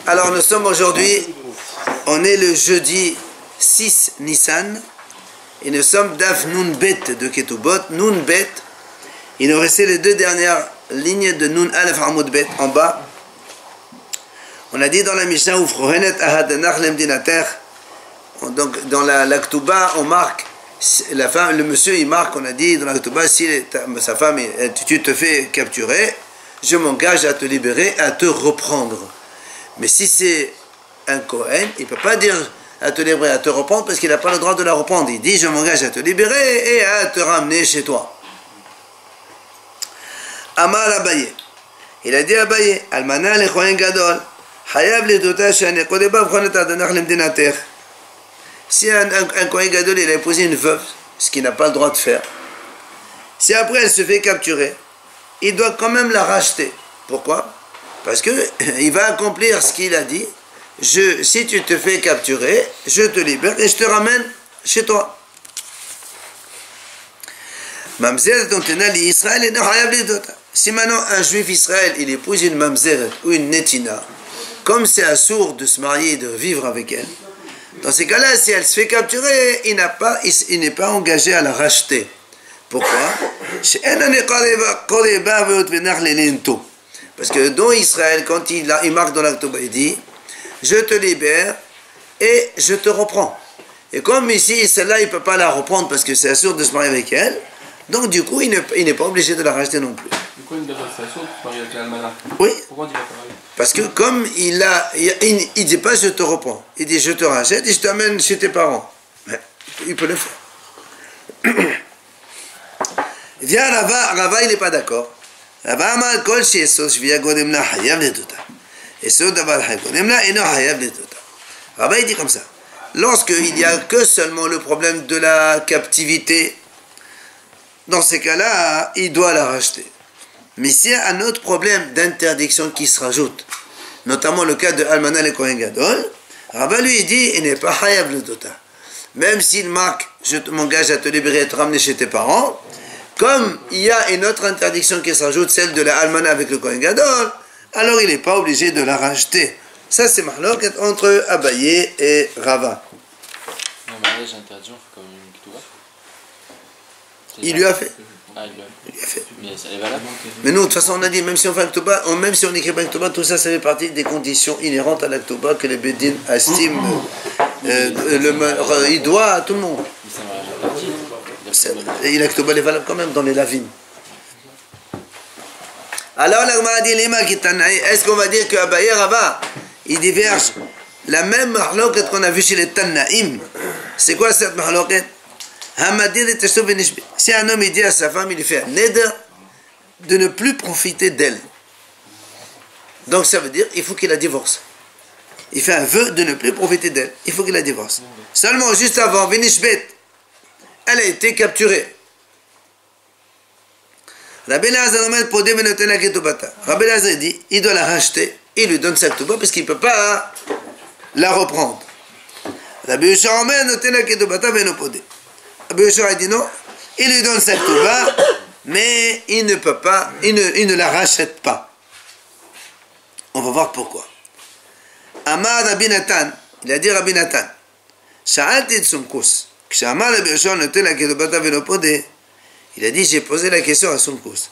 Alors nous sommes aujourd'hui, on est le jeudi 6 Nissan, et nous sommes Daf Nun Bet de Ketubot, Nun Bet. Il nous restait les deux dernières lignes de Nun Aleph Hamoud Bet en bas. On a dit dans la Mishnah, donc dans la Ktuba, on marque, la femme, le monsieur il marque, on a dit dans la Ktuba, si sa femme, tu te fais capturer, je m'engage à te libérer, à te reprendre. Mais si c'est un Kohen, il ne peut pas dire à te libérer, à te reprendre, parce qu'il n'a pas le droit de la reprendre. Il dit, je m'engage à te libérer et à te ramener chez toi. Amar Abaye. Il a dit à Abaye, Almana le Kohen Gadol, Hayav le Dota Shane, Kodeba Vchonet Adanach Lemdinater. Si un Kohen Gadol, il a épousé une veuve, ce qu'il n'a pas le droit de faire, si après elle se fait capturer, il doit quand même la racheter. Pourquoi? Parce qu'il va accomplir ce qu'il a dit. Si tu te fais capturer, je te libère et je te ramène chez toi. Si maintenant un juif Israël, il épouse une mamzeret ou une netina, comme c'est assourd de se marier et de vivre avec elle, dans ces cas-là, si elle se fait capturer, il n'est pas engagé à la racheter. Pourquoi? Parce que dans Israël, quand il marque dans l'Aktoba, il dit, je te libère et je te reprends. Et comme ici, celle-là, il ne peut pas la reprendre parce que c'est assuré de se marier avec elle, donc du coup, il n'est pas obligé de la racheter non plus. Du coup, une de c'est assuré de se marier avec l'almanach. Oui. Pourquoi on dit pas pareil? Parce que comme il ne dit pas je te reprends, il dit je te rachète et je t'amène chez tes parents. Mais il peut le faire. Viens Rava, il n'est pas d'accord. Rava Amar Kol Shesod Shviya Godemla Hayav Ledota. Esod Davar Hagodemla Eno Hayav Ledota. Rava il dit comme ça. Lorsqu'il n'y a que seulement le problème de la captivité, dans ces cas-là, il doit la racheter. Mais s'il y a un autre problème d'interdiction qui se rajoute, notamment le cas de Almana le Kohen Gadol, Rava lui dit il n'est pas Hayav Ledota. Même s'il marque je m'engage à te libérer et te ramener chez tes parents, comme il y a une autre interdiction qui se rajoute, celle de la almana avec le Kohen Gadol, alors il n'est pas obligé de la racheter. Ça, c'est mahlok entre Abaye et Rava. Non, mariage interdit, on fait comme une Ktuba. Il lui a fait. Ah, il lui a fait. Mais ça est valable. Mais nous, de toute façon, on a dit, même si on fait un Ktuba, même si on écrit pas un Ktuba, tout ça, ça fait partie des conditions inhérentes à la Ktuba que les Bédines estiment. Il doit à tout le monde. Mais c'est un mariage interdit. Et la Ktuba est valable quand même dans les lavines. Alors, l'Agmara dit, est-ce qu'on va dire que Abaye et Rava, ils divergent la même mahloket qu'on a vu chez les Tannaïm? C'est quoi cette mahloket? Si un homme il dit à sa femme, il lui fait un neder de ne plus profiter d'elle. Donc ça veut dire il faut qu'il la divorce. Il fait un vœu de ne plus profiter d'elle. Il faut qu'il la divorce. Seulement juste avant, Vinishbet, elle a été capturée. Rabbi Elazar dit, il doit la racheter, il lui donne sa ketouba parce qu'il ne peut pas la reprendre. Rabbi Yoshua dit non, il lui donne sa ketouba, mais il ne peut pas, il ne la rachète pas. On va voir pourquoi. Amar Rabbi Nathan, il a dit Rabbi Nathan, Sha'alti Tsumkus. Il a dit, j'ai posé la question à Sumkus.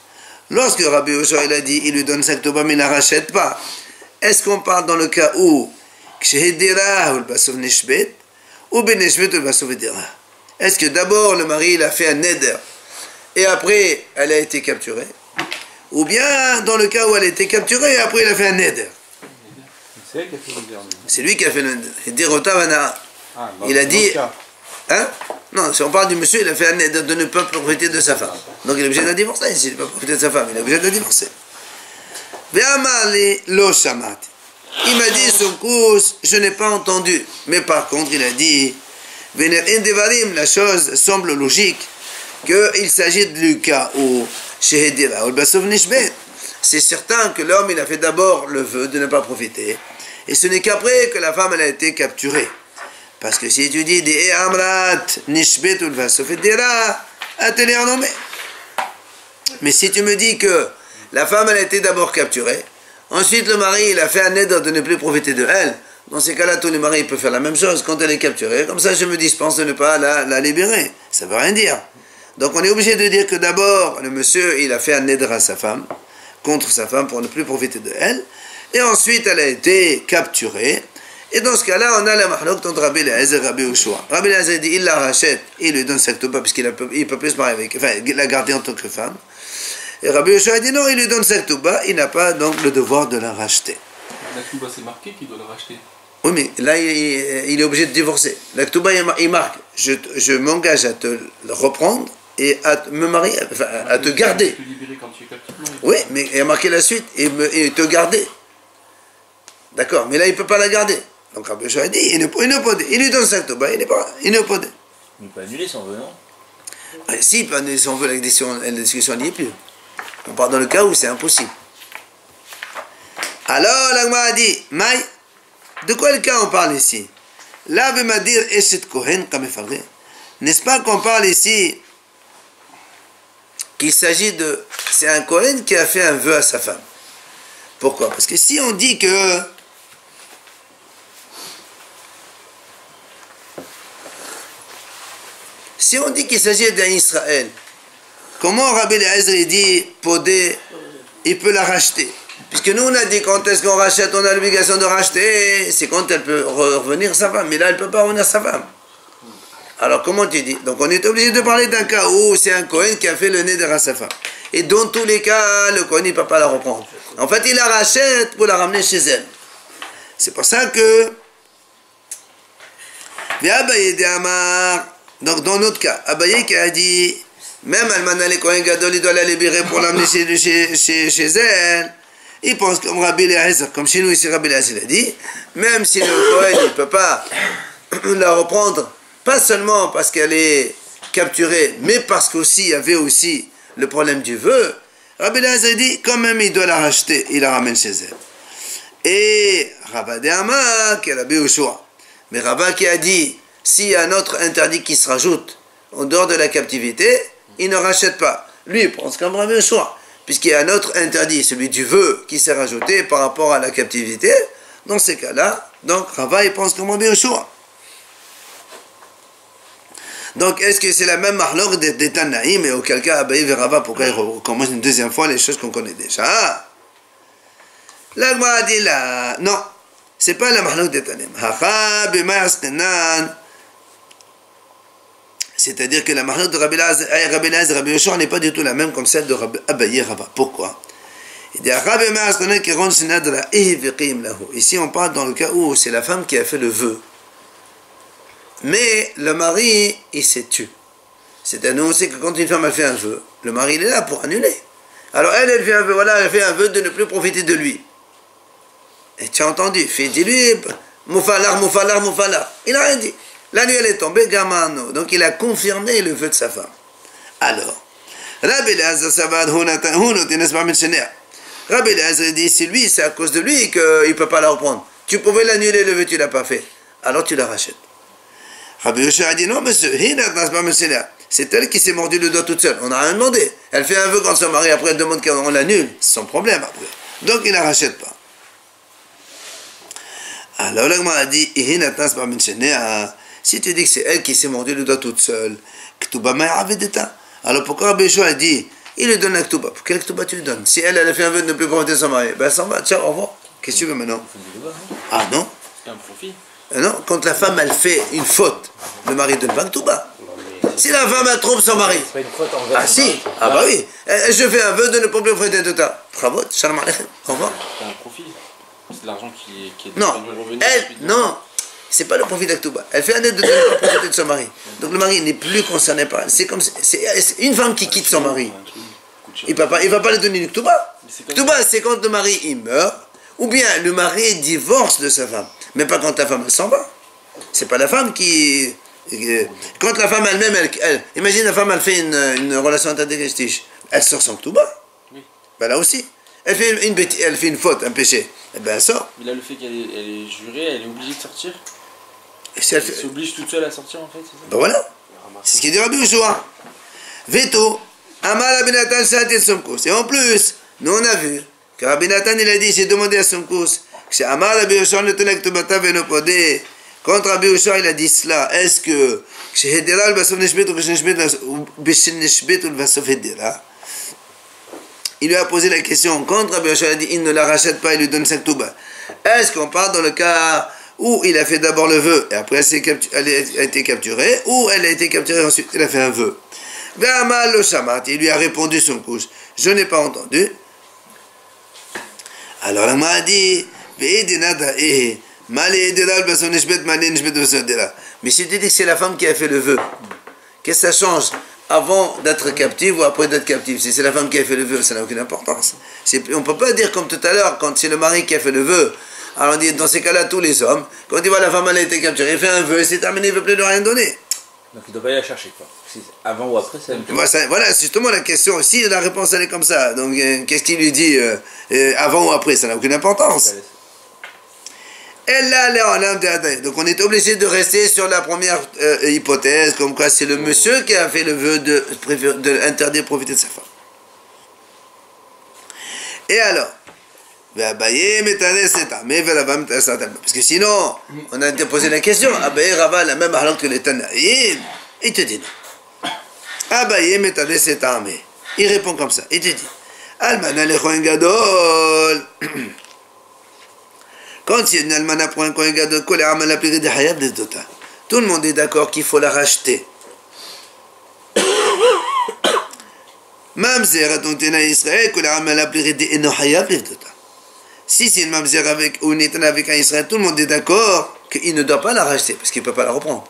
Lorsque Rabbi Yoshua il a dit, il lui donne sa ketouba mais il ne la rachète pas, est-ce qu'on parle dans le cas où est-ce que d'abord le mari il a fait un neder et après elle a été capturée, ou bien dans le cas où elle a été capturée et après il a fait un neder? C'est lui qui a fait le neder. Il a dit, hein? Non, si on parle du monsieur, il a fait un neder de ne pas profiter de sa femme. Donc il est obligé de la divorcer. S'il ne peut pas profiter de sa femme, il est obligé de la divorcer. Il m'a dit son cause, je n'ai pas entendu. Mais par contre, il a dit, la chose semble logique qu'il s'agit du cas où c'est certain que l'homme, il a fait d'abord le vœu de ne pas profiter. Et ce n'est qu'après que la femme, elle a été capturée. Parce que si tu dis des amrat nishbetul vasofedera, à te les renommer. Mais si tu me dis que la femme elle a été d'abord capturée, Ensuite, le mari, il a fait un neder de ne plus profiter de elle. Dans ces cas-là, tous les maris peuvent faire la même chose quand elle est capturée. Comme ça, je me dispense de ne pas la libérer. Ça ne veut rien dire. Donc, on est obligé de dire que d'abord, le monsieur, il a fait un neder à sa femme, contre sa femme, pour ne plus profiter de elle. Et ensuite, elle a été capturée. Et dans ce cas-là, on a la mahlok entre Rabbi Eliezer et Rabbi Yoshua. Rabbi Eliezer dit, il la rachète, il lui donne sa ktuba, puisqu'il ne peut plus se marier avec, enfin, il l'a gardée en tant que femme. Et Rabbi Yoshua dit, non, il lui donne sa ktuba, il n'a pas donc le devoir de la racheter. La ktuba, c'est marqué qu'il doit la racheter. Oui, mais là, il est obligé de divorcer. La ktuba, il marque, je m'engage à te le reprendre et à me marier, enfin, à te garder. Tu peux libérer quand tu es captif. Oui, mais il a marqué la suite, et te garder. D'accord, mais là, il ne peut pas la garder. Donc Rabbi Yoshua a dit, il lui donne sa ktuba, il n'est pas podé. Il peut annuler son vœu, non? Si, il peut annuler son vœu, la discussion n'y est plus. On part dans le cas où c'est impossible. Alors, l'Agma a dit, Maï, de quel cas on parle ici? Là, veut me dire, Eshet Kohen, comme il fallait. N'est-ce pas qu'on parle ici qu'il s'agit de... C'est un Kohen qui a fait un vœu à sa femme. Pourquoi? Parce que si on dit que... Si on dit qu'il s'agit d'un Israël, comment Rabbi Eliezer dit, Podé, il peut la racheter? Puisque nous, on a dit, quand est-ce qu'on rachète, on a l'obligation de racheter, c'est quand elle peut revenir sa femme. Mais là, elle ne peut pas revenir sa femme. Alors, comment tu dis? Donc, on est obligé de parler d'un cas où c'est un Kohen qui a fait le neder à sa femme. Et dans tous les cas, le Kohen, il ne peut pas la reprendre. En fait, il la rachète pour la ramener chez elle. C'est pour ça que... Donc, dans notre cas, Abaye qui a dit, même Almana le Kohen Gadol, il doit la libérer pour l'amener chez elle. Il pense comme Rabbi Eliezer, comme chez nous ici Rabbi Eliezer a dit, même si le Kohen ne peut pas la reprendre, pas seulement parce qu'elle est capturée, mais parce qu'aussi il y avait aussi le problème du vœu, Rabbi Eliezer dit, quand même il doit la racheter, il la ramène chez elle. Et Rabba De'ama, qui est Rabbi Yoshua, mais Rabba qui a dit, s'il y a un autre interdit qui se rajoute en dehors de la captivité, il ne rachète pas. Lui, il pense comme Rabbi Yoshua. Puisqu'il y a un autre interdit, celui du vœu, qui s'est rajouté par rapport à la captivité, dans ces cas-là, donc Rava, il pense comme Rabbi Yoshua. Donc, est-ce que c'est la même marloque des Tanaïm, et auquel cas, Abaye et Rava, pourquoi ils recommencent une deuxième fois les choses qu'on connaît déjà? L'Agma a dit là, non, c'est pas la marloque des Tanaïm. C'est-à-dire que la marloque de Rabbi Eliezer et Rabbi Yoshua n'est pas du tout la même comme celle de Abaye et Rava. Pourquoi? Il dit, ici, on parle dans le cas où c'est la femme qui a fait le vœu. Mais le mari, il s'est tué. C'est-à-dire, on sait que quand une femme a fait un vœu, le mari, il est là pour annuler. Alors, elle fait un vœu, voilà, elle fait un vœu de ne plus profiter de lui. Et tu as entendu, dis-lui, Moufalar. Il n'a rien dit. La nuit, elle est tombée, Gamano. Donc, il a confirmé le vœu de sa femme. Alors, Rabbi Eliezer dit, c'est lui, c'est à cause de lui qu'il ne peut pas la reprendre. Tu pouvais l'annuler, le vœu, tu ne l'as pas fait. Alors, tu la rachètes. Rabbi Yoshua a dit, non, monsieur, c'est elle qui s'est mordu le doigt toute seule. On n'a rien demandé. Elle fait un vœu quand son mari, après, elle demande qu'on l'annule. C'est son problème, après. Donc, il ne la rachète pas. Alors, l'Agma a dit, si tu dis que c'est elle qui s'est mordu le doigt toute seule, alors pourquoi Rabbi Yoshua a dit, il lui donne la ktuba? Pour quelle ktuba tu lui donnes? Si elle a fait un vœu de ne plus profiter de son mari, ben elle s'en va, ciao, au revoir. Qu'est-ce que tu veux maintenant? Ah non? C'est un profit. Non, quand la femme elle fait une faute, le mari donne pas ktuba. Si la femme elle trompe son mari, C'est pas une faute envers ah si, ah bah oui, je fais un vœu de ne pas plus profiter de ta. Bravo, shalom aleichem, au revoir. C'est un profit. C'est de l'argent qui est Non, revenu. non, c'est pas le profit d'Aktuba. Elle fait un aide de ne pas profiter de son mari. Donc le mari n'est plus concerné par elle. C'est comme c'est une femme qui quitte son mari. Il va pas lui donner une Aktuba. Aktuba, c'est quand le mari il meurt, ou bien le mari divorce de sa femme. Mais pas quand la femme elle s'en va. C'est pas la femme qui... Quand la femme elle-même, imagine la femme elle fait une relation interdégastige. Elle sort son Aktuba. Oui. Ben là aussi. Elle fait une faute, un péché. Eh ben elle sort. Mais là, le fait qu'elle est jurée, elle est obligée de sortir. Et si elle Elle s'oblige toute seule à sortir, en fait, c'est ça? ben voilà. C'est ce qu'il dit Rabbi Yoshua. Veto, Amar Abinatan Shatit Somkos. Et en plus, nous on a vu Que Rabbi Nathan, il a dit, j'ai demandé à son cous, que Amar Rabbi Yoshua Netelek Tubata Venopodé, quand Rabbi Yoshua, il a dit cela, est-ce que Hedera Basof Neshbet ou Beshen Neshbet ou Basof Hedera, il lui a posé la question, quand Rabbi Yoshua a dit, il ne la rachète pas, il lui donne 5 Touba, est-ce qu'on parle dans le cas où il a fait d'abord le vœu, et après elle a été capturée, ou elle a été capturée, ensuite il a fait un vœu. Ve'amal lo shamat, il lui a répondu son couche, je n'ai pas entendu. Alors la m'a dit, mais si tu dis que c'est la femme qui a fait le vœu, qu'est-ce que ça change avant d'être captive ou après d'être captive? Si c'est la femme qui a fait le vœu, ça n'a aucune importance. On ne peut pas dire comme tout à l'heure, quand c'est le mari qui a fait le vœu, alors on dit dans ces cas-là, tous les hommes, quand ils voient la femme elle a été capturée, il fait un vœu, c'est terminé, il ne veut plus de rien donner. Donc il ne doit pas aller la chercher, quoi. Avant ou après, c'est la même chose. Voilà, c'est justement la question. Si la réponse elle est comme ça, donc qu'est-ce qu'il lui dit avant ou après? Ça n'a aucune importance. Donc on est obligé de rester sur la première hypothèse, comme quoi c'est le monsieur qui a fait le vœu d'interdire de profiter de sa femme. Et alors, parce que sinon, on a posé la question, Abaye Rava la même halak que les Tanaïm, il te dit non. Abaye Metane c'est armé. Il répond comme ça, il te dit, Almana le Kohen Gadol. Quand il y a une almana pour un Kohen Gadol, tout le monde est d'accord qu'il faut la racheter. Mamzer, donc tu es Israël, si c'est une mamzer ou une étana avec un Israël, tout le monde est d'accord qu'il ne doit pas la racheter parce qu'il ne peut pas la reprendre.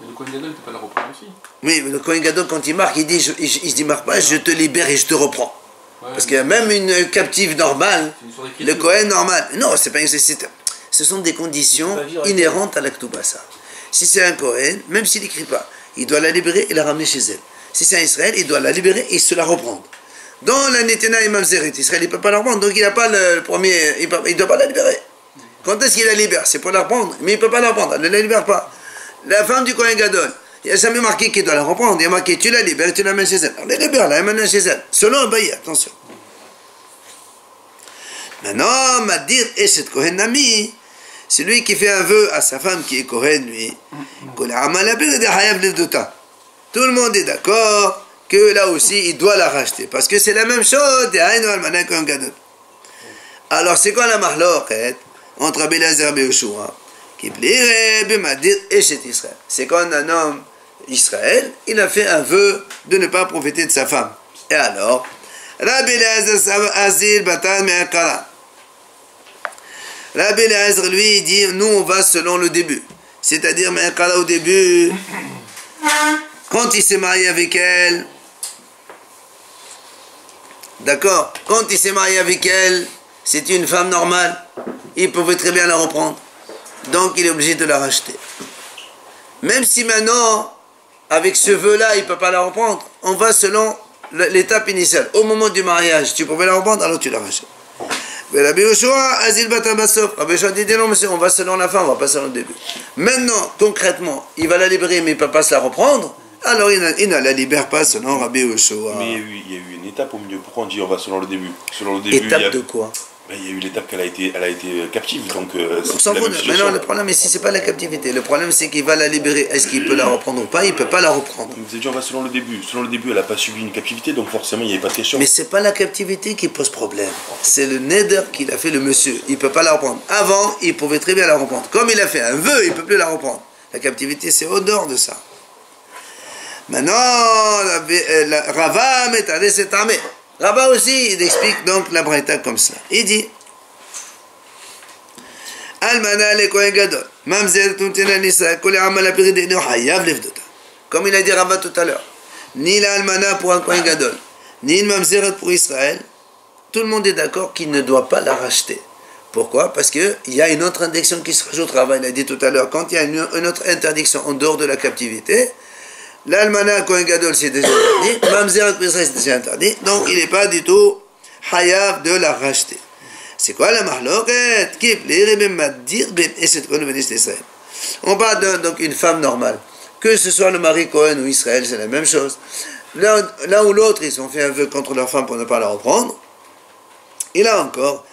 Mais le Kohen Gadol ne peut pas la reprendre aussi. Oui, mais le Kohen Gadol, quand il marque, il dit marque pas, je te libère et je te reprends. Ouais, parce qu'il y a même une captive normale, le Kohen normal. Non, c'est pas une nécessité. Ce sont des conditions inhérentes à l'Aktouba, ça. Si c'est un Kohen, même s'il n'écrit pas, il doit la libérer et la ramener chez elle. Si c'est un Israël, il doit la libérer et se la reprendre. Dans la Netena et Mamzeret, Israël, il ne peut pas la reprendre, donc il n'a pas le premier, il ne doit pas la libérer. Quand est-ce qu'il la libère? C'est pour la reprendre, mais il ne peut pas la reprendre, elle ne la libère pas. La femme du Kohen Gadol, il n'y a jamais marqué qu'il doit la reprendre, il y a marqué tu la libères et tu la mets chez elle. Alors, la libère, la mène chez elle, selon un bailli, attention. Maintenant, Madir Eshet Kohen Nami, celui qui fait un vœu à sa femme qui est Kohen, lui, tout le monde est d'accord que là aussi il doit la racheter parce que c'est la même chose. Alors c'est quoi la mahloket entre Rabbi Eliezer et Rabbi Yoshua? C'est quand un homme Israël, il a fait un vœu de ne pas profiter de sa femme. Et alors, Rabbi Eliezer Azil Batan Me'akara. Rabbi Eliezer lui il dit nous on va selon le début, c'est-à-dire Me'akara au début. Quand il s'est marié avec elle, d'accord, quand il s'est marié avec elle, c'était une femme normale, il pouvait très bien la reprendre. Donc il est obligé de la racheter. Même si maintenant, avec ce vœu-là, il ne peut pas la reprendre, on va selon l'étape initiale. Au moment du mariage, tu pouvais la reprendre, alors tu la rachètes. Mais Rabbi Yoshua, Azil Batabasof, Rabbi Yoshua dit non, monsieur, on va selon la fin, on va pas selon le début. Maintenant, concrètement, il va la libérer, mais il ne peut pas se la reprendre. Alors il ne la libère pas selon Rabbi Yoshua. Mais il y a eu une étape au milieu. Pourquoi on dit on va selon le début? Selon le début, étape de quoi? Il y a eu l'étape qu'elle a été captive. Donc on s'en fout. Maintenant le problème, ici c'est pas la captivité. Le problème c'est qu'il va la libérer. Est-ce qu'il peut la reprendre ou pas? Il peut pas la reprendre. Vous avez dit on va selon le début. Selon le début, elle n'a pas subi une captivité, donc forcément il n'y avait pas de question. Mais c'est pas la captivité qui pose problème. C'est le neder qu'il a fait le monsieur. Il peut pas la reprendre. Avant, il pouvait très bien la reprendre. Comme il a fait un vœu, il peut plus la reprendre. La captivité c'est au dehors de ça. Maintenant, Rava Metane s'est armé. Rava aussi, il explique donc la braïta comme ça. Il dit Almana le Kohen Gadol, Mamzer Tuntena Nisa, Kole Amal Apiride no Hayav Levdota. Comme il a dit Rava tout à l'heure, ni la Almana pour un Kohen Gadol, ni une Mamzeret pour Israël, tout le monde est d'accord qu'il ne doit pas la racheter. Pourquoi? Parce qu'il y a une autre interdiction qui se rajoute. Rava, il a dit tout à l'heure, quand il y a une autre interdiction en dehors de la captivité, l'almana Kohen Gadol c'est déjà interdit, Mamzer Israël c'est déjà interdit, donc il n'est pas du tout hayav de la racheter. C'est quoi la mahloket? On parle donc une femme normale, que ce soit le mari Kohen ou Israël, c'est la même chose. L'un ou l'autre, ils ont fait un vœu contre leur femme pour ne pas la reprendre. Et là encore,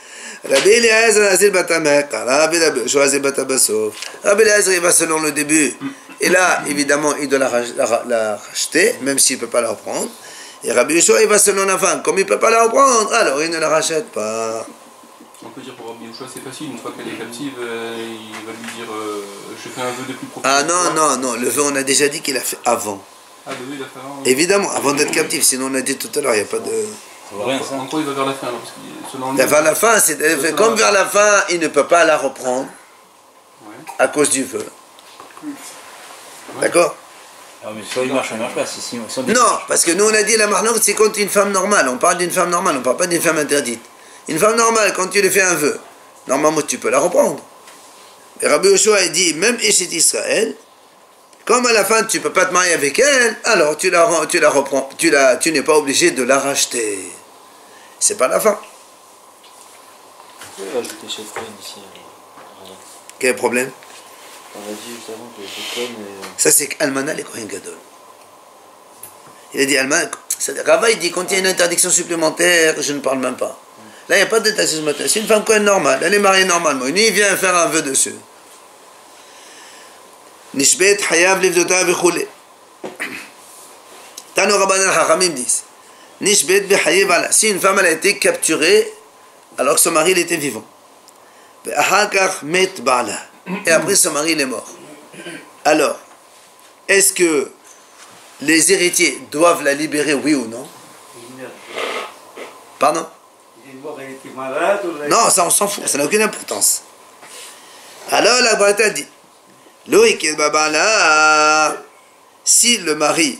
Rabbi Eliezer Azil Batamek, Rabbi Eliezer Batabasof. Rabbi Eliezer, il va selon le début. Et là, évidemment, il doit la racheter, même s'il ne peut pas la reprendre. Et Rabbi Yoshua, il va selon la fin. Comme il ne peut pas la reprendre, alors il ne la rachète pas. On peut dire pour Rabbi Yoshua, c'est facile. Une fois qu'elle est captive, il va lui dire je fais un vœu de plus profond. Ah non, le vœu, on a déjà dit qu'il a fait avant. Ah, le vœu, il a fait avant. Évidemment, avant d'être captif. Sinon, on a dit tout à l'heure, il n'y a pas de. En quoi il va vers la fin alors, parce que selon lui, Vers la fin, comme vers la fin, il ne peut pas la reprendre à cause du vœu. D'accord? Ah, mais soit il marche pas. Si Non, parce que nous on a dit la marnoute c'est contre une femme normale. On parle d'une femme normale, on ne parle pas d'une femme interdite. Une femme normale, quand tu lui fais un vœu, normalement tu peux la reprendre. Et Rabbi Yoshua a dit, même Eshet Israël, comme à la fin tu ne peux pas te marier avec elle, alors tu la reprends, tu n'es pas obligé de la racheter. C'est pas la fin. Pourquoi il a ajouté Shekon ici? Quel problème? On a dit juste avant que Shekon Ça c'est Almana les Kohen Gadol. Il a dit Almana, Rava il dit quand il y a une interdiction supplémentaire, je ne parle même pas. Là il n'y a pas d'interdiction supplémentaire, c'est une femme Kohen normale, elle est mariée normalement, lui il vient faire un vœu dessus. Nishbet Hayav Livdota Vichoule. Tano Rabban al-Hachamim disent Nishbet Behayev Ala. Si une femme elle a été capturée alors que son mari il était vivant. Be'ahakach Met Ba'ala. Et après son mari il est mort. Alors, est-ce que les héritiers doivent la libérer, oui ou non? Pardon? Non, ça on s'en fout, ça n'a aucune importance. Alors la Braïta dit Loïk et Babala, si le mari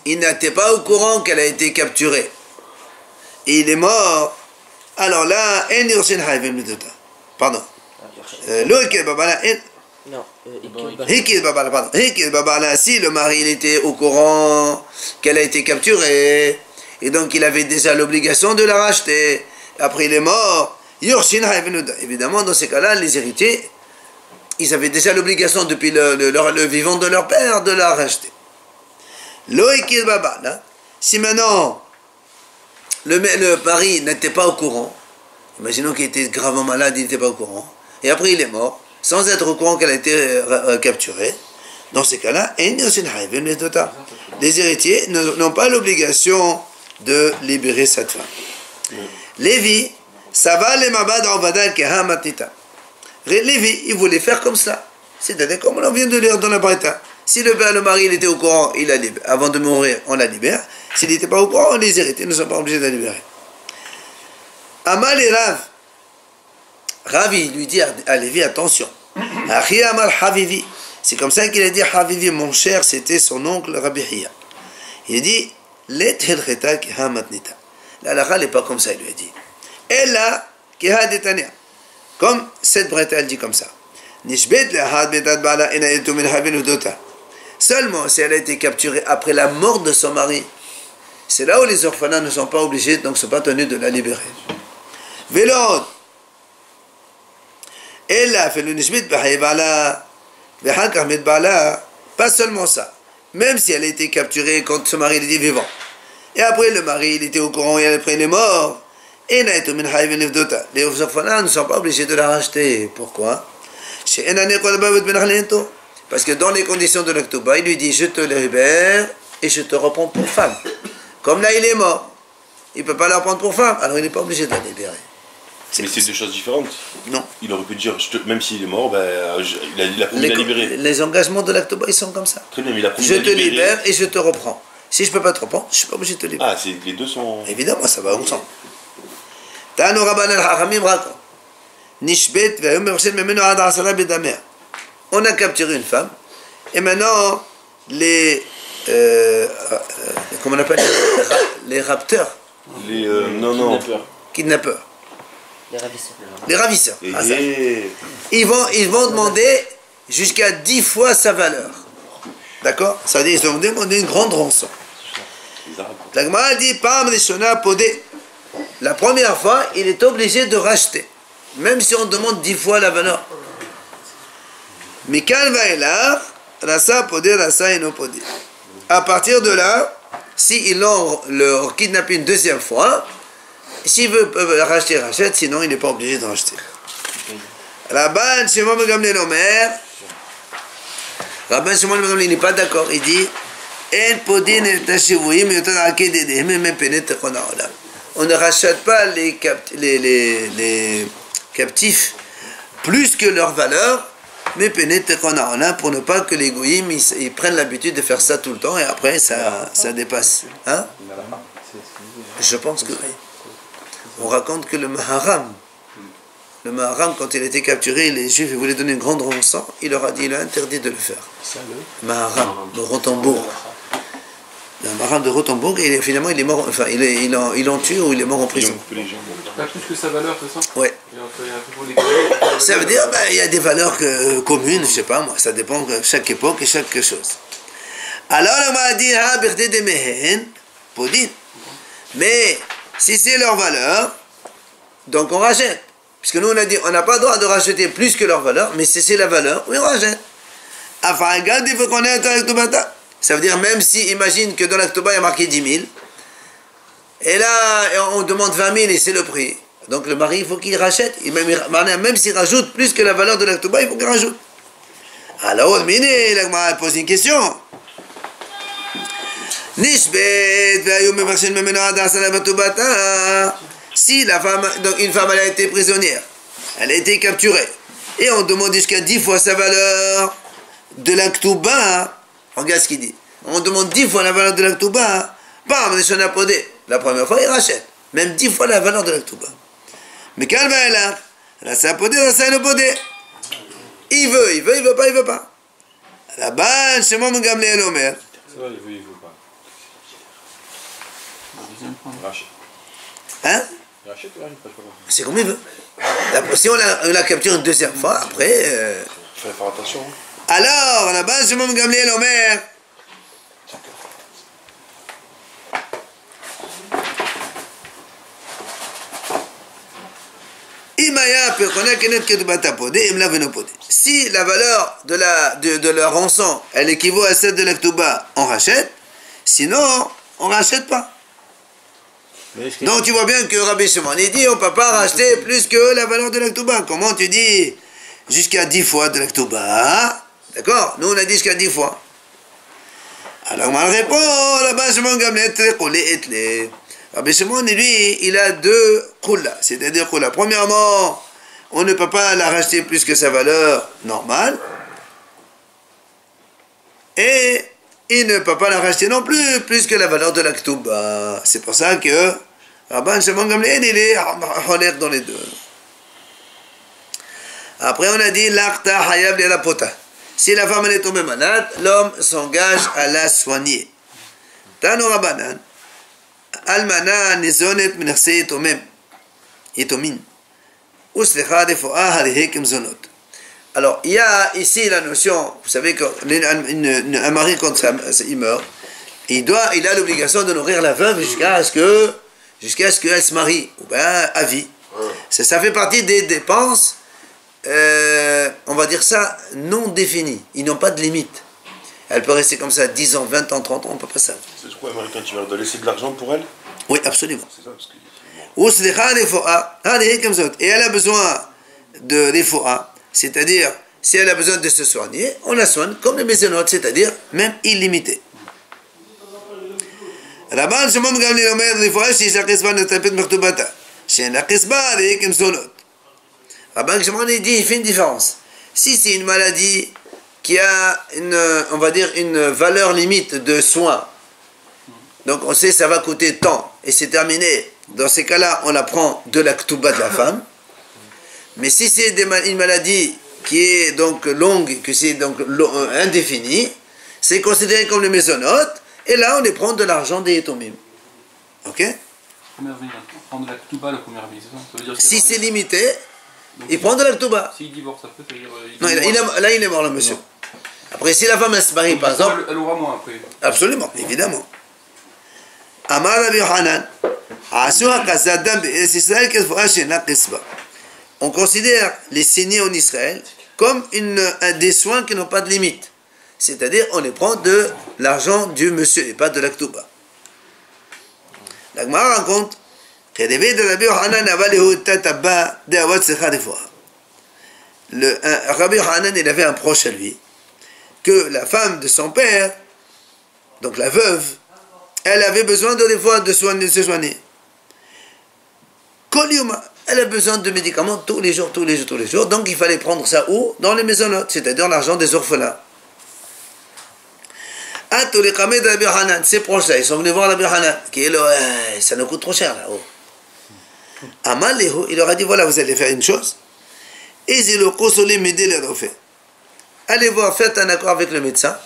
il n'était pas au courant qu'elle a été capturée et il est mort, alors là, pardon. Loïk et Babala, non, si le mari il était au courant qu'elle a été capturée et donc il avait déjà l'obligation de la racheter, après il est mort, évidemment dans ces cas-là les héritiers ils avaient déjà l'obligation depuis le vivant de leur père de la racheter. Loïkil Babala, si maintenant le mari n'était pas au courant, imaginons qu'il était gravement malade, il n'était pas au courant, et après il est mort, sans être au courant qu'elle a été capturée, dans ces cas-là, les héritiers n'ont pas l'obligation de libérer cette femme. Lévi, ça va les mabad en keha matita. Lévi, il voulait faire comme ça. C'est-à-dire, comme on vient de lire dans la Braïta. Si le mari il était au courant, il la libère. Avant de mourir, on la libère. S'il n'était pas au courant, les héritiers ne sont pas obligés de la libérer. Amal et Rav. Rav, il lui dit à Lévi, attention. Achi Amal Havivi. C'est comme ça qu'il a dit Havivi, mon cher, c'était son oncle Rabbi Hiya. Il a dit, Let helcheta keha matnita. La halakha n'est pas comme ça, il lui a dit. Ella keha detania. Comme cette Braïta, elle dit comme ça. Seulement si elle a été capturée après la mort de son mari, c'est là où les orphelins ne sont pas obligés, donc ne sont pas tenus de la libérer. Vélod. Elle a fait le nishbit b'haïbala, pas seulement ça. Même si elle a été capturée quand son mari était vivant. Et après le mari, il était au courant et après il est mort. Les orphelins ne sont pas obligés de la racheter. Pourquoi? Parce que dans les conditions de l'Oktoba, il lui dit je te libère et je te reprends pour femme. Comme là il est mort, il ne peut pas la reprendre pour femme, alors il n'est pas obligé de la libérer. Mais c'est deux choses différentes. Non. Il aurait pu dire, même s'il est mort, il a promis de la libérer. Les engagements de l'Oktoba, ils sont comme ça. Très bien, mais il a promis je de la te libérer. libère et je te reprends. Si je ne peux pas te reprendre, je ne suis pas obligé de te libérer. Ah, les deux sont... Évidemment, ça va ensemble. Tano Rabban al-Hachamim raconte. Nishbet on a capturé une femme et maintenant les comment on appelle les rapteurs, kidnappeurs, les ravisseurs. Ils vont demander jusqu'à 10 fois sa valeur. D'accord? Ça veut dire qu'ils ont demandé une grande rançon. La Gemara dit Pam Rishona Podé. La première fois, il est obligé de racheter, même si on demande 10 fois la valeur. Mikal Vaïlar, Rasa Podé, Rasa Eno Podé. À partir de là, s'ils l'ont kidnappé une deuxième fois, S'il veut racheter, rachète, sinon il n'est pas obligé de racheter. Rabban Shimon ben Gamliel Omer, Rabban Shimon ben Gamliel, il n'est pas d'accord, il dit on ne rachète pas les captifs plus que leur valeur, mais pour ne pas que les goïms ils prennent l'habitude de faire ça tout le temps et après ça dépasse. Hein? Je pense que oui. On raconte que le Maharam, quand il a été capturé, les Juifs voulaient donner une grande rançon, il leur a dit, il a interdit de le faire. Le Maharam de Rothenburg. Le Maharam de Rothenburg, et finalement il est mort, enfin ils l'ont tué ou il est mort en prison. Pas plus que sa valeur, c'est ça? Ouais. Ça veut dire, il y a des valeurs communes, je sais pas moi, ça dépend de chaque époque et chaque chose. Alors on m'a dit, mais si c'est leur valeur, donc on rachète. Puisque nous on a dit, on n'a pas le droit de racheter plus que leur valeur, mais si c'est la valeur, oui on rachète. Enfin, regarde, il faut qu'on ait un Ktubata. Ça veut dire, même si, imagine que dans l'Aktuba il y a marqué 10 000, et là on demande 20 000 et c'est le prix. Donc le mari, il faut qu'il rachète. Même s'il rajoute plus que la valeur de l'Aktuba, il faut qu'il rajoute. Alors, Mine, l'Agmara pose une question. Si la femme, donc une femme elle a été prisonnière, elle a été capturée, et on demande jusqu'à 10 fois sa valeur de l'Aktuba, regarde ce qu'il dit, on demande 10 fois la valeur de l'Aktuba, bam, on est sur un apodé. La première fois, il rachète, même 10 fois la valeur de l'Aktuba. Mais quand elle va là, c'est apodé, c'est un apodé. Il veut pas, il veut pas. La base, chez moi, mon Gamliel Omer. Ça va, il veut pas. Rachète. Hein? Rachète ou rachète pas? C'est comme il veut. Si on la capture une deuxième fois, après... Faut faire attention. Alors, la base, chez moi, mon Gamliel Omer. Si la valeur de la rançon, elle équivaut à celle de l'Aktuba, on rachète. Sinon, on ne rachète pas. Donc tu vois bien que Rabbi Shimon, il dit on ne peut pas racheter plus que la valeur de l'Aktuba. Comment tu dis jusqu'à 10 fois de l'Aktuba? D'accord? Nous on a dit jusqu'à 10 fois. Alors on répond, là-bas Shimon Gamliel, Rabbi Shimon, lui, il a deux khoulas, c'est-à-dire khoulas. Premièrement, on ne peut pas la racheter plus que sa valeur normale. Et il ne peut pas la racheter non plus que la valeur de la Ktuba. C'est pour ça que Rabbi Shimon Gamliel, il est holer dans les deux. Après, on a dit l'Akta Hayab li la pota. Si la femme elle est tombée malade, l'homme s'engage à la soigner. Tano Rabbanan. Almana nizonet minachse yetomin. Uslecha refoa harihekem zonot. Alors, il y a ici la notion, vous savez qu'un mari, quand il meurt, il a l'obligation de nourrir la veuve jusqu'à ce qu'elle se marie, ou bien à vie. Ça fait partie des dépenses, on va dire ça, non définies. Ils n'ont pas de limite. Elle peut rester comme ça 10 ans, 20 ans, 30 ans, on ne peut pas ça. C'est quoi, américain, tu vas laisser de l'argent pour elle? Oui, absolument. C'est ça, parce que... Et elle a besoin de l'efoa, c'est-à-dire, si elle a besoin de se soigner, on la soigne comme les mésonotes, c'est-à-dire même illimité. Rabban Shimon Gamliel Omer l'efoa si la qisba ne tapet mektubata. Chez la qisba les kemzonot. Rabban Shimon dit, il fait une différence. Si c'est une maladie qui a on va dire une valeur limite de soins, donc on sait ça va coûter tant et c'est terminé. Dans ces cas-là, on la prend de la Ktuba de la femme. Mais si c'est une maladie qui est donc longue, que c'est donc indéfinie, c'est considéré comme le mésonote, et là on les prend de l'argent des Yetomim. Ok? Première vie, prendre de la Ktuba la première vie, c'est ça? Ça veut dire si c'est limité, il prend de la Ktuba. S'il divorce après, ça veut dire... Non, là il est mort le monsieur. Non. Après si la femme elle se marie par exemple... Elle aura moins après. Absolument, évidemment. Amar Rabbi Yohanan. On considère les saignés en Israël comme des soins qui n'ont pas de limite. C'est-à-dire, on les prend de l'argent du monsieur et pas de la Ktuba. La Gemara raconte Rabbi Hanan, il avait un proche à lui, que la femme de son père, donc la veuve, elle avait besoin de se soigner. Elle a besoin de médicaments tous les jours. Donc il fallait prendre ça où? Dans les maisonnotes, c'est-à-dire l'argent des orphelins. Ces proches-là, ils sont venus voir Rabbi Hanan, qui est là, ça nous coûte trop cher là-haut. Il leur a dit, voilà, vous allez faire une chose. Allez voir, faites un accord avec le médecin.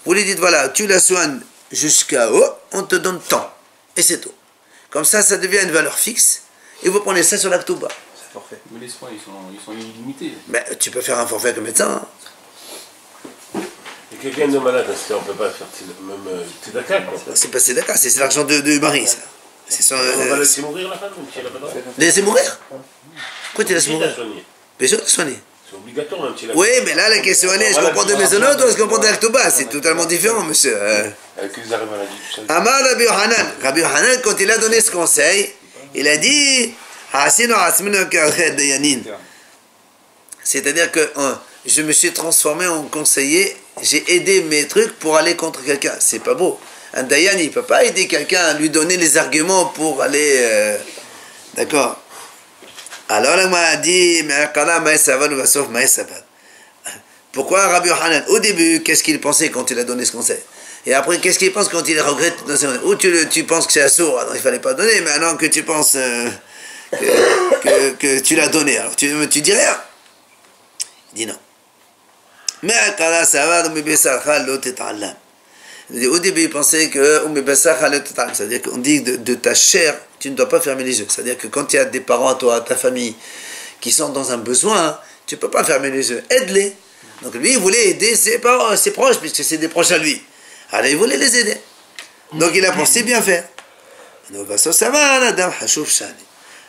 Vous lui dites, voilà, tu la soignes jusqu'à haut, on te donne tant. Et c'est tout. Comme ça, ça devient une valeur fixe. Et vous prenez ça sur la Ktouba. C'est forfait. Mais les soins, ils sont illimités. Mais tu peux faire un forfait avec le médecin. Hein. Et quelqu'un de malade, on ne peut pas faire même Tzedaka, quoi. C'est pas Tzedaka, c'est l'argent du mari, ça. On va laisser mourir la femme, même si elle n'a pas de droit. Laisser mourir? Pourquoi tu laisses mourir? Bien sûr que tu soignes. C'est obligatoire, même si elle a... Oui, mais là, la question elle est, est-ce qu'on prend de maisonnotes ou est-ce qu'on prend de l'Aktoba? C'est totalement différent, monsieur. Avec les arrêts maladie, tout ça. Amar Rabbi Hanan. Rabbi Hanan, quand il a donné ce conseil, il a dit, c'est-à-dire que je me suis transformé en conseiller, j'ai aidé mes trucs pour aller contre quelqu'un. C'est pas beau. Un Dayan, il ne peut pas aider quelqu'un à lui donner les arguments pour aller... D'accord. Alors, il m'a dit, pourquoi Rabbi Hanan, au début, qu'est-ce qu'il pensait quand il a donné ce conseil? Et après, qu'est-ce qu'il pense quand il regrette? Ou tu penses que c'est assourd, alors il ne fallait pas donner, mais maintenant que tu penses que tu l'as donné, alors tu dis rien. Il dit non. Mais au début, il pensait que c'est-à-dire qu'on dit de ta chair, tu ne dois pas fermer les yeux. C'est-à-dire que quand il y a des parents à toi, à ta famille, qui sont dans un besoin, tu ne peux pas fermer les yeux. Aide-les. Donc lui, il voulait aider ses parents, ses proches, puisque c'est des proches à lui. Alors il voulait les aider. Donc il a pensé bien faire.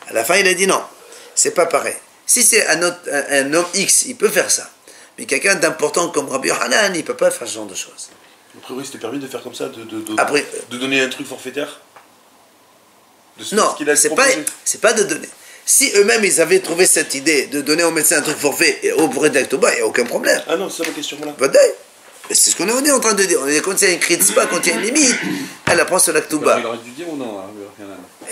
À la fin, il a dit non, c'est pas pareil. Si c'est un homme X, il peut faire ça. Mais quelqu'un d'important comme Rabbi Hanan, il ne peut pas faire ce genre de choses. A priori, c'était permis de faire comme ça, Après, de donner un truc forfaitaire non, c'est pas de donner. Si eux-mêmes, ils avaient trouvé cette idée de donner au médecin un truc forfait et au pourrait d'Aktoba, il n'y a aucun problème. Ah non, c'est ça ma question, voilà. Mais c'est ce qu'on est en train de dire. On est quand il y a une crise, pas quand il y a une limite, elle apprend sur l'Aktoba. Il aurait dû dire ou non,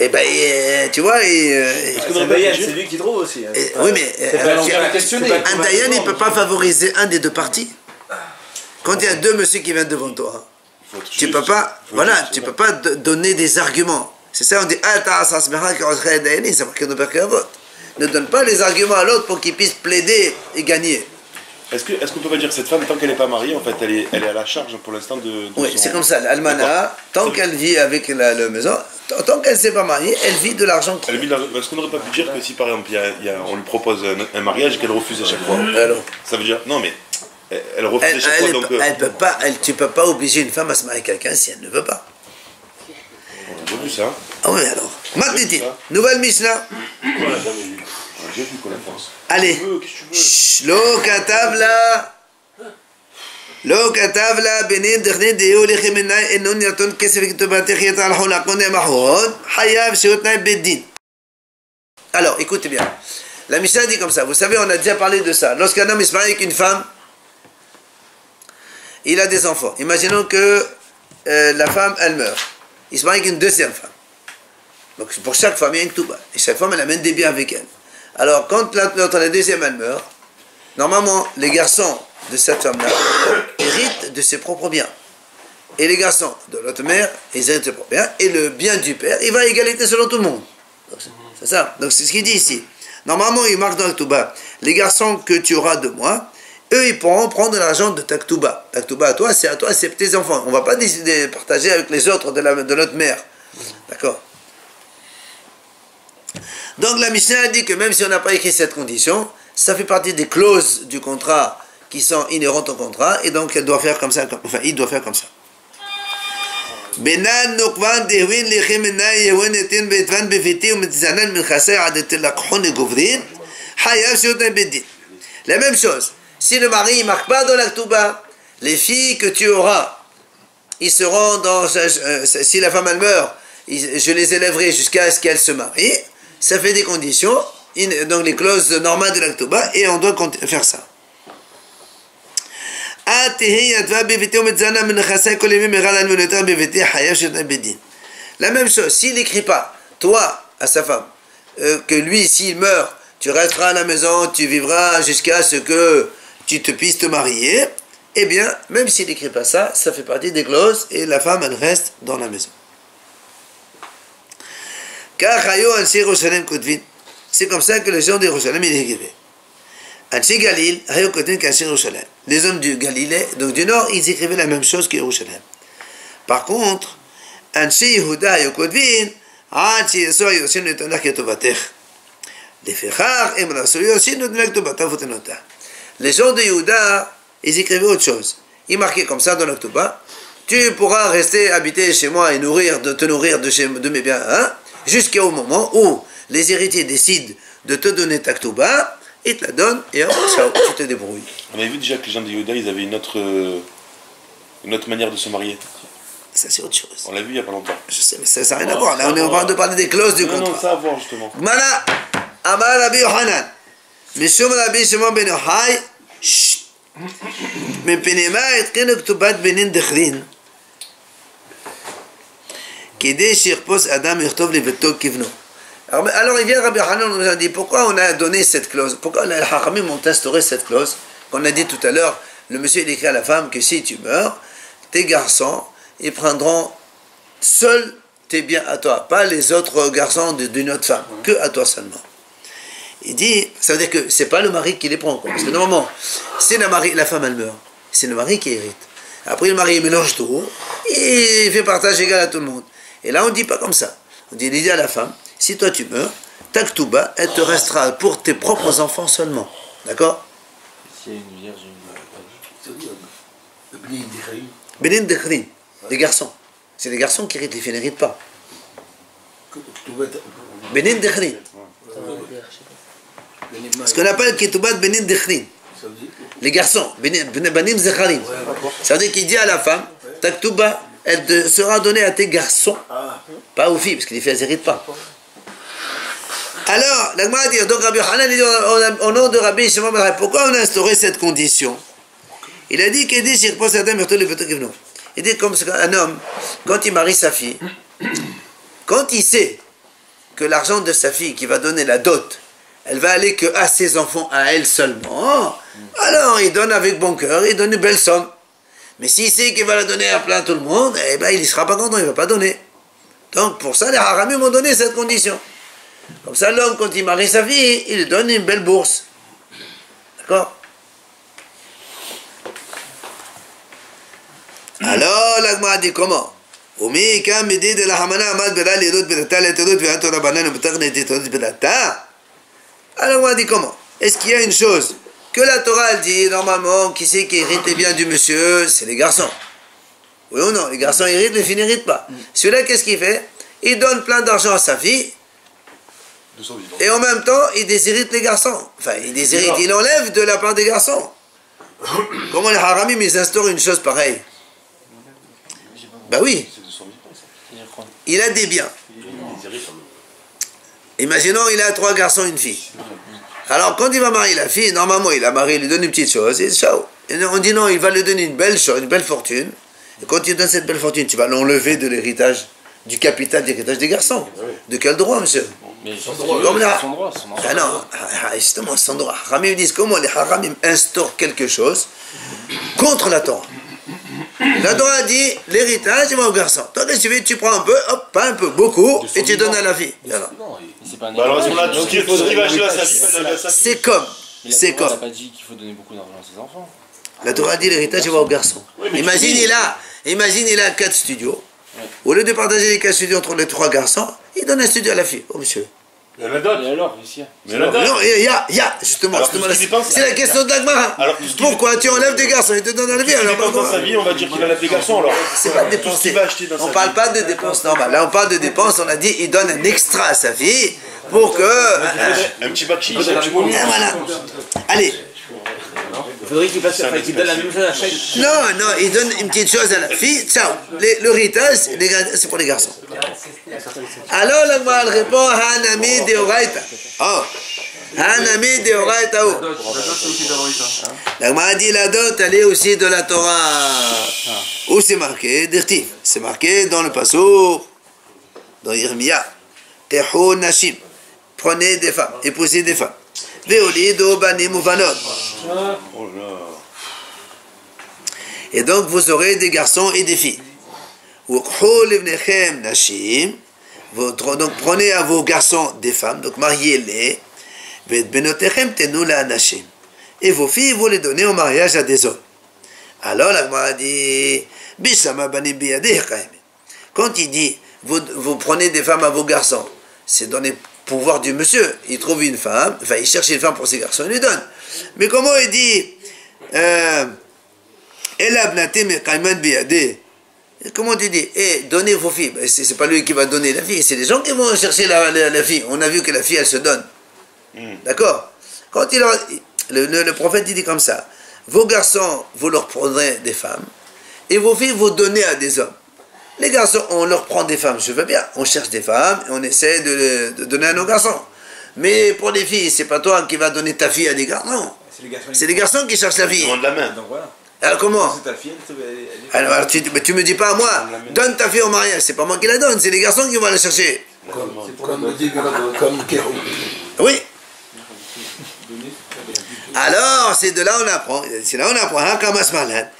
Eh ben, tu vois, c'est lui qui trouve aussi. oui, mais un Dayan, il ne peut pas favoriser un des deux parties. Quand il y a deux messieurs qui viennent devant toi, tu peux pas, voilà, tu peux pas donner des arguments. C'est ça, on dit, ne donne pas les arguments à l'autre pour qu'il puisse plaider et gagner. Est-ce qu'on peut pas dire que cette femme, tant qu'elle n'est pas mariée, en fait, elle est à la charge pour l'instant de oui, son... c'est comme ça. L'almana, tant qu'elle vit avec la maison, tant qu'elle ne s'est pas mariée, elle vit de l'argent. Est-ce qu'on n'aurait pas pu dire que si, par exemple, on lui propose un mariage et qu'elle refuse à chaque fois, alors, ça veut dire... Non, mais elle refuse à chaque fois, donc... tu ne peux pas obliger une femme à se marier avec quelqu'un si elle ne veut pas. On a vu ça. Ah oui, alors. Matniti, nouvelle Mishnah. J'ai vu qu'on la pense. Allez. Lo katavla. Lo katavla benin dechne deo lechemena enon yaton kesef ketobatech yetal holakon emahon hayav sheotnai beddin. Alors, écoutez bien. La Mishnah dit comme ça. Vous savez, on a déjà parlé de ça. Lorsqu'un homme se marie avec une femme, il a des enfants. Imaginons que la femme, elle meurt. Il se marie avec une deuxième femme. Donc pour chaque femme, il y a une Ktouba. Et chaque femme, elle amène des biens avec elle. Alors quand la deuxième, elle meurt, normalement, les garçons de cette femme-là héritent de ses propres biens. Et les garçons de l'autre mère, ils héritent de ses propres biens. Et le bien du père, il va à égalité selon tout le monde. C'est ça. Donc c'est ce qu'il dit ici. Normalement, il marque dans le Ktouba, les garçons que tu auras de moi, eux, ils pourront prendre l'argent de ta Ktouba. Ta Ktouba à toi, c'est tes enfants. On ne va pas décider de partager avec les autres de notre mère. D'accord? Donc la Mishnah dit que même si on n'a pas écrit cette condition, ça fait partie des clauses du contrat qui sont inhérentes au contrat, et donc elle doit faire comme ça, enfin il doit faire comme ça. La même chose, si le mari ne marque pas dans la Ktouba, les filles que tu auras, ils seront dans, si la femme elle meurt, je les élèverai jusqu'à ce qu'elles se marient. Ça fait des conditions, donc les clauses normales de l'Aktuba, et on doit faire ça. La même chose, s'il n'écrit pas, toi, à sa femme, que lui, s'il meurt, tu resteras à la maison, tu vivras jusqu'à ce que tu puisses te marier, eh bien, même s'il n'écrit pas ça, ça fait partie des clauses, et la femme, elle reste dans la maison. C'est comme ça que les gens de Jérusalem ils écrivaient. Les hommes du Galilée, donc du nord, ils écrivaient la même chose que Jérusalem. Par contre, les gens de Yehuda, ils écrivaient autre chose. Ils marquaient comme ça dans l'Aktuba, tu pourras rester habiter chez moi et te nourrir de mes biens, hein, jusqu'au moment où les héritiers décident de te donner ta Aktuba, ils te la donnent et tu te débrouilles. On avait vu déjà que les gens de Yehuda, ils avaient une autre manière de se marier. Ça, c'est autre chose. On l'a vu il n'y a pas longtemps. Je sais, mais ça n'a rien à voir. Là, on est en train de parler des clauses du contrat. Non, ça à voir, justement. Gmara, Amar Rabbi Yohanan, Mishum Rabbi Shimon ben Yochai, מפנימה התקנו כתובת בנין דחרין כדי שיחפוש אדם לכתוב לביתו כבנו. Alors il vient Rabbi Yohanan nous a dit pourquoi on a donné cette clause, pourquoi les Hachamim ont instauré cette clause, qu'on a dit tout à l'heure, le monsieur il écrit à la femme que si tu meurs, tes garçons ils prendront seuls tes biens à toi, pas les autres garçons d'une autre femme, que à toi seulement. Il dit, ça veut dire que c'est pas le mari qui les prend, quoi. Parce que normalement, c'est la femme elle meurt, c'est le mari qui hérite. Après le mari il mélange tout, et il fait partage égal à tout le monde. Et là on dit pas comme ça. On dit, il dit à la femme, si toi tu meurs, ta ktuba, elle te restera pour tes propres enfants seulement. D'accord? S'il y a une vierge, Benin Dechrin, des garçons. C'est les garçons qui héritent, les filles n'héritent pas. Benin Dechrin. Ce qu'on appelle Ketoubat Benin Dechrin. Les garçons, Benim Zecharim. Ça veut dire qu'il dit à la femme, ta Ketouba, elle te sera donnée à tes garçons, pas aux filles, parce que les filles, elles n'héritent pas. Alors, la Gemara dit, donc Rabbi Yohanan dit au nom de Rabbi Shimon ben Yochai, pourquoi on a instauré cette condition? Il a dit qu'il dit, il dit comme un homme, quand il marie sa fille, quand il sait que l'argent de sa fille qui va donner la dot, elle va aller que à ses enfants, à elle seulement, alors il donne avec bon cœur, il donne une belle somme. Mais s'il sait qu'il va la donner à plein tout le monde, eh ben il ne sera pas content, il ne va pas donner. Donc pour ça, les Haramim m'ont donné cette condition. Comme ça, l'homme, quand il marie sa fille, il lui donne une belle bourse. D'accord? Alors, la Gemara dit comment? Alors, on dit comment? Est-ce qu'il y a une chose que la Torah dit normalement, qui c'est qui hérite les biens du monsieur? C'est les garçons. Oui ou non? Les garçons héritent, les filles n'héritent pas. Celui-là, qu'est-ce qu'il fait? Il donne plein d'argent à sa fille. Et en même temps, il déshérite les garçons. Enfin, il enlève de la part des garçons. Comment les Haramim, ils instaurent une chose pareille? Ben oui. Il a des biens. Imaginons, il a 3 garçons et une fille. Alors, quand il va marier la fille, normalement, il a marié, il lui donne une petite chose, et ciao. Et on dit non, il va lui donner une belle chose, une belle fortune. Et quand il donne cette belle fortune, tu vas l'enlever de l'héritage, du capital d'héritage des garçons. De quel droit, monsieur? Mais son droit. Ah non, justement, son droit. Les Haramim disent comment les Haramim instaurent quelque chose contre la Torah. La Torah dit l'héritage, il va au garçon. Toi, qu'est-ce que tu fais? Tu prends un peu, hop, pas un peu, beaucoup, et tu donnes à la fille. C'est pas un alors, on a tout ce qui va acheter à sa fille, va donner à sa fille. C'est comme. C'est comme. On n'a pas dit qu'il faut donner beaucoup d'argent à ses enfants. La Torah dit l'héritage, il va au garçon. Imagine, il a 4 studios. Au lieu de partager les 4 studios entre les 3 garçons, il donne un studio à la fille. Oh, monsieur. Il y a la dot. Et alors, ici? Non, il y a, justement. C'est la question de l'Agmara. Pourquoi tu enlèves des garçons et te donnes à la vie? Alors, dans sa vie, on va dire qu'il enlève des garçons, alors. C'est pas dépenser. On parle pas de dépenses normales. Là, on parle de dépenses, on a dit, il donne un extra à sa fille pour que. Un petit bakchis. Voilà. Allez. Il faudrait qu'il donne la même chose à chaque. Non, non, il donne une petite chose à la fille, ciao. Le ritage, c'est pour les garçons. Alors la Gemara répond, Hanami de Oraita. Oh, Hanami de Oraita. La dot, c'est aussi d'Aroïta. La Gemara dit la dot, elle est aussi de la Torah. Où c'est marqué? Dirti. C'est marqué dans le Passour, dans Irmia. Tehou Nashim. Prenez des femmes, épousez des femmes. Veolido banim uvanot. Oh là. Et donc vous aurez des garçons et des filles. Ukhu livnechem nashim. Donc prenez à vos garçons des femmes, donc mariez-les. Benotechem tenu la nashim. Et vos filles, vous les donnez au mariage à des hommes. Alors la Gemara dit, Bishama banim biyadeh kaim. Quand il dit, vous prenez des femmes à vos garçons, c'est dans les pouvoirs du monsieur. Il trouve une femme, enfin il cherche une femme pour ses garçons, il lui donne. Mais comment il dit, comment tu dis, donnez vos filles? C'est pas lui qui va donner la fille, c'est les gens qui vont chercher la fille. On a vu que la fille, elle se donne. D'accord? Quand le prophète il dit comme ça, vos garçons, vous leur prendrez des femmes, et vos filles, vous donnez à des hommes. Les garçons, on leur prend des femmes, je veux bien. On cherche des femmes et on essaie de donner à nos garçons. Mais pour les filles, c'est pas toi qui vas donner ta fille à des garçons. Non. C'est les garçons qui cherchent la fille. Demande la main. Donc voilà. Alors comment? C'est ta fille, Alors tu me dis pas à moi, donne ta fille au mariage. C'est pas moi qui la donne, c'est les garçons qui vont la chercher. Oui. Alors, c'est de là on apprend. C'est là on apprend. Hakamas malad.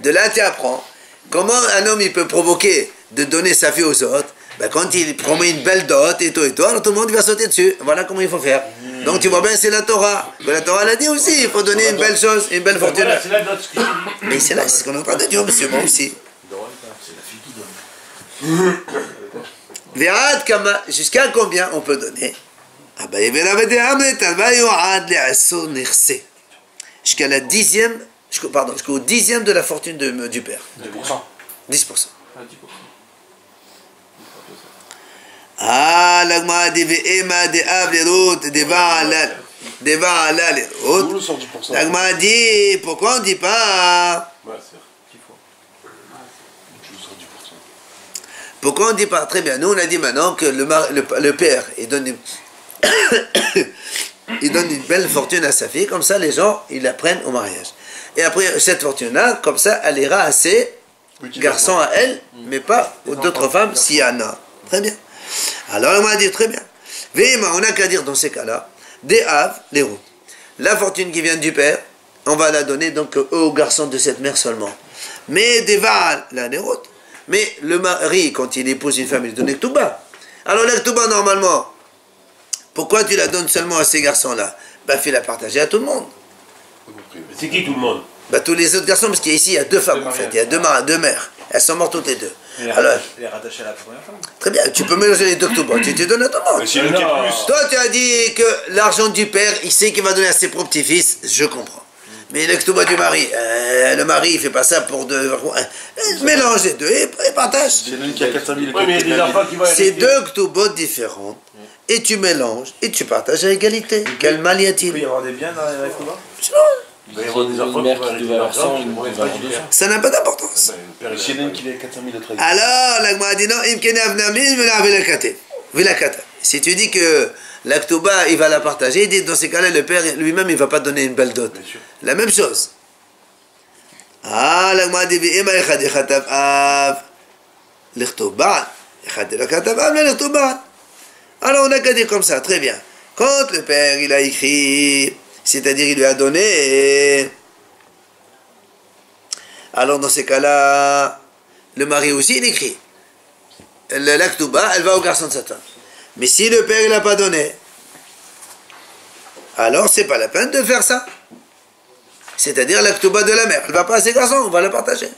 De là tu apprends comment un homme il peut provoquer de donner sa fille aux autres. Ben, quand il promet une belle dot et tout, alors tout le monde va sauter dessus. Voilà comment il faut faire. Donc tu vois bien, c'est la Torah. Mais la Torah l'a dit aussi, il faut donner une belle chose, une belle fortune. Mais c'est là, c'est ce qu'on est en train de dire, monsieur, moi aussi. Jusqu'à combien on peut donner? Jusqu'à la dixième, jusqu'au dixième de la fortune du père. 10%. 10%. Ah, l'agma dit ve'ema de av l'erut de va'alal de va'alal l'erut. L'agma dit pourquoi on dit pas? Pourquoi on dit pas? Très bien. Nous on a dit maintenant que le père il donne il donne une belle fortune à sa fille, comme ça les gens ils la prennent au mariage. Et après cette fortune-là, comme ça elle ira à ses garçons à elle, mais pas aux d'autres femmes s'il y en a. Très bien. Alors on va dire très bien. Véhéma, on n'a qu'à dire dans ces cas-là, des Av, les routes. La fortune qui vient du père, on va la donner donc aux garçons de cette mère seulement. Mais des Vaal, là, les routes. Mais le mari, quand il épouse une femme, il donne Ketouba. Alors la Ketouba, normalement, pourquoi tu la donnes seulement à ces garçons-là? Ben, fais la partager à tout le monde. C'est qui tout le monde? Ben, tous les autres garçons, parce qu'ici, il y a deux femmes, en fait. Il y a deux mères. Elles sont mortes toutes les deux. Alors, elle est rattachée à la première femme. très bien, tu peux mélanger les deux Ketouba. Tu te donnes à tout le monde. Toi, tu as dit que l'argent du père, il sait qu'il va donner à ses propres petits-fils. Je comprends. Mais le Ketouba du mari, le mari, il fait pas ça pour mélange les deux et partage. C'est l'une qui a 400 000 Oui, mais il y a des enfants qui vont C'est deux Ketouba différentes. Et tu mélanges et tu partages à égalité. Quel mal y a-t-il? Il peut y avoir des biens dans les Ketouba? Il va y avoir des enfants mère qui vont qui devait avoir 100, une vont devait avoir 200. Ça n'a pas d'importance. C'est l'une qui a 400 000 de trade. Alors, la Gemara dit non, si tu dis que la Ketouba, il va la partager, il dit dans ces cas-là, le père lui-même, il ne va pas donner une belle dot. La même chose. Ah, la Gemara dit alors, on n'a qu'à dire comme ça, très bien. Quand le père, il a écrit, c'est-à-dire il lui a donné, alors dans ces cas-là, le mari aussi, il écrit. La Ketouba, elle va au garçon de sa femme. Mais si le père, il n'a pas donné, alors c'est pas la peine de faire ça. C'est-à-dire la Ketouba de la mère, elle ne va pas à ses garçons, on va la partager.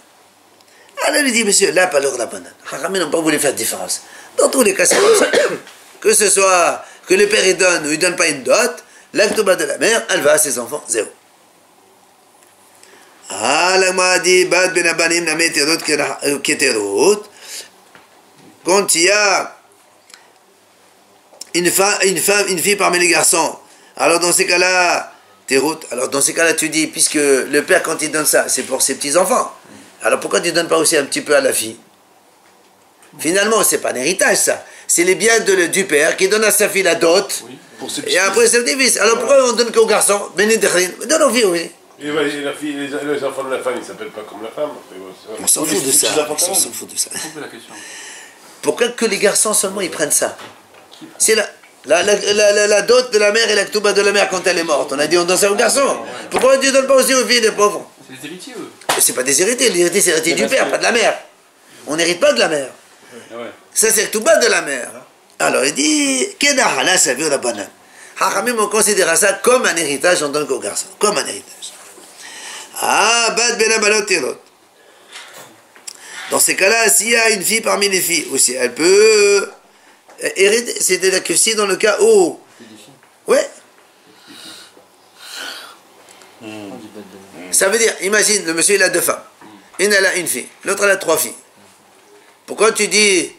Alors il dit, monsieur, là, pas l'heure la banane. Haramim n'ont pas voulu faire de différence. Dans tous les cas, c'est comme ça. Que ce soit que le père il donne ou il ne donne pas une dot, la Ketouba de la mère, elle va à ses enfants, zéro. Ah, la Gemara dit, Bad ben abanim na meterot keterot. Quand il y a une fille parmi les garçons. Alors dans ces cas-là, alors dans ces cas-là, tu dis, puisque le père, quand il donne ça, c'est pour ses petits-enfants. Alors pourquoi tu ne donnes pas aussi un petit peu à la fille? Finalement, c'est pas un héritage, ça. C'est les biens du père qui donne à sa fille la dot. Oui. Et après, c'est le divise. Alors pourquoi on donne qu'aux garçons? Donne aux filles, oui. Et la fille, les enfants de la femme, ils ne s'appellent pas comme la femme. On s'en fout de ça. On s'en fout de ça. La question. Pourquoi que les garçons seulement ils prennent ça? C'est la dot de la mère et la ktouba de la mère quand elle est morte. On a dit on donne ça aux garçons. Pourquoi Dieu ne donne pas aussi aux filles des pauvres? C'est des héritiers, eux. C'est pas des héritiers. L'héritier c'est l'héritier du père, pas de la mère. On n'hérite pas de la mère. Ça c'est la ktouba de la mère. Alors il dit Kedahala ça veut la banane. Hachamim on considère ça comme un héritage, on donne qu'aux garçons. Comme un héritage. Ah, bad benabalot tirot. Dans ces cas-là, s'il y a une fille parmi les filles, aussi, elle peut hériter. C'est-à-dire que si dans le cas où... Ouais. Ça veut dire, imagine, le monsieur il a 2 femmes. Une elle a une fille, l'autre elle a 3 filles. Pourquoi tu dis,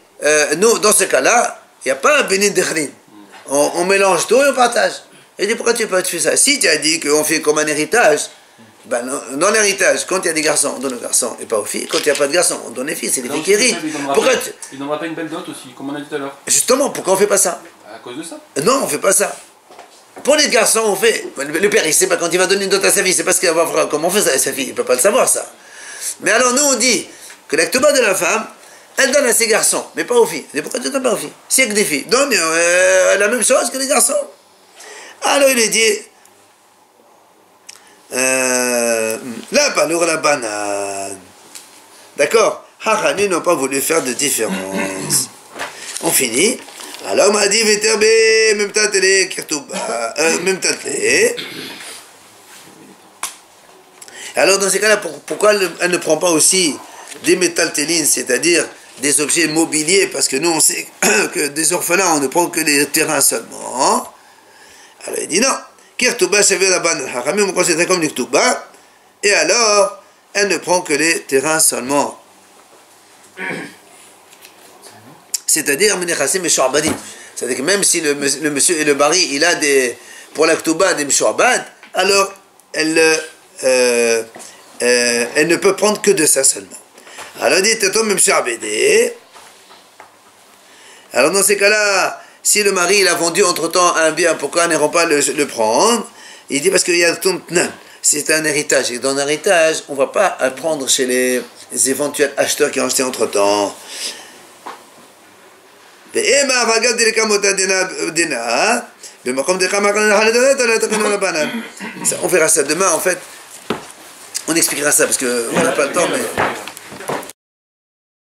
nous, dans ce cas-là, il n'y a pas un bénin d'echrin. On mélange tout et on partage. Il dit, pourquoi tu peux pas faire ça? Si tu as dit qu'on fait comme un héritage, ben, dans l'héritage, quand il y a des garçons, on donne aux garçons et pas aux filles. Quand il n'y a pas de garçons, on donne les filles. C'est les filles qui héritent. Pourquoi il n'aura pas une belle dot aussi, comme on a dit tout à l'heure. Justement, pourquoi on ne fait pas ça? À cause de ça. Non, on ne fait pas ça. Pour les garçons, on fait. Le père, il ne sait pas quand il va donner une dot à sa fille, c'est parce qu'il va voir comment on fait ça à sa fille. Il ne peut pas le savoir, ça. Mais alors, nous, on dit que la ktouba de la femme, elle donne à ses garçons, mais pas aux filles. Et pourquoi tu ne donnes pas aux filles? C'est que des filles. Donne la même chose que les garçons. Alors, il est dit. La palour la banane. D'accord? Hachamim n'ont pas voulu faire de différence. On finit. Alors, m'a dit Veterbe, même tatele, kirtouba, même tatele. Alors, dans ces cas-là, pourquoi elle ne prend pas aussi des métaltélines, c'est-à-dire des objets mobiliers? Parce que nous, on sait que des orphelins, on ne prend que les terrains seulement. Alors, il dit non. Kirtouba, ça veut la banane. Hachamim, on considère comme les ktouba. Et alors, elle ne prend que les terrains seulement. C'est-à-dire, c'est-à-dire que même si le monsieur et le mari, il a pour la ktouba des mshourbad, alors elle ne peut prendre que de ça seulement. Alors, dit, alors dans ces cas-là, si le mari il a vendu entre-temps un bien, pourquoi n'iront pas le prendre? Il dit parce qu'il y a c'est un héritage. Et dans l'héritage, on ne va pas prendre chez les éventuels acheteurs qui ont acheté entre-temps. On verra ça demain, en fait. On expliquera ça parce qu'on n'a pas le temps, mais...